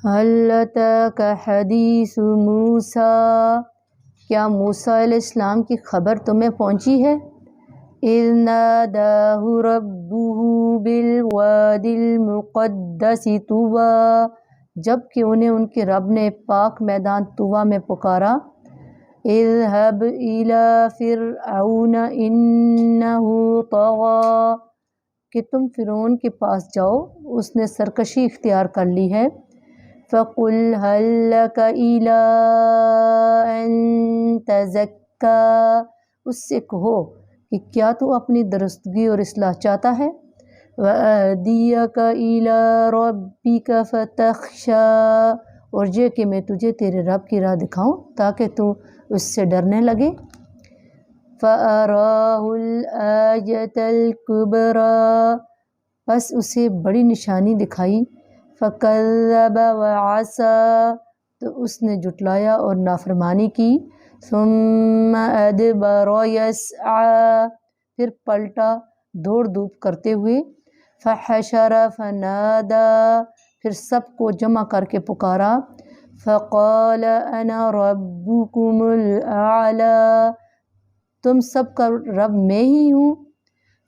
هل أتاك حدیث موسیٰ، کیا موسیٰ علیہ السلام کی خبر تمہیں پہنچی ہے؟ اذ ناداہ ربہ بالوادی المقدس طویٰ، جب کہ انہیں ان کے رب نے پاک میدان طویٰ میں پکارا۔ اذهب إلى فرعون إنه طغى، کہ تم فرعون کے پاس جاؤ، اس نے سرکشی اختیار کر لی ہے۔ فَقُلْ هَلْ لَكَ إِلَىٰ أَن تَزَكَّىٰ، اس سے کہو کہ کیا تو اپنی درستگی اور اصلاح چاہتا ہے۔ وَأَهْدِيَكَ إِلَىٰ رَبِّكَ فَتَخْشَىٰ، اور یہ کہ میں تجھے تیرے رب کی راہ دکھاؤں تاکہ تو اس سے ڈرنے لگے۔ فَأَرَاهُ الْآيَةَ الْكُبْرىٰ، پس اسے بڑی نشانی دکھائی۔ فَكَذَّبَ وَعَصَىٰ، تو اس نے جھٹلایا اور نافرمانی کی۔ ثُمَّ أَدْبَرَ يَسْعَىٰ، پھر پلٹا دوڑ دھوپ کرتے ہوئے۔ فَحَشَرَ فَنَادَىٰ، پھر سب کو جمع کر کے پکارا۔ فَقَالَ أَنَا رَبُّكُمُ الْأَعْلَىٰ، تم سب کا رب میں ہی ہوں۔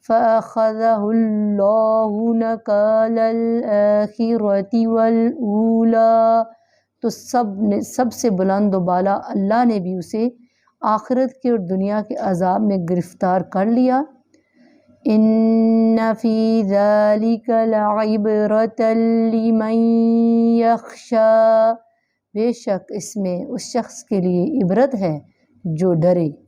فَأَخَذَهُ اللَّهُ نَكَالَ الْآخِرَةِ وَالْأُولَىٰ، تو سب سے بلند و بالا اللہ نے بھی اسے آخرت کے اور دنیا کے عذاب میں گرفتار کر لیا۔ إِنَّ فِي ذَلِكَ لَعِبْرَةً لِمَن يَخْشَىٰ، بے شک اس میں اس شخص کے لیے عبرت ہے جو ڈرے۔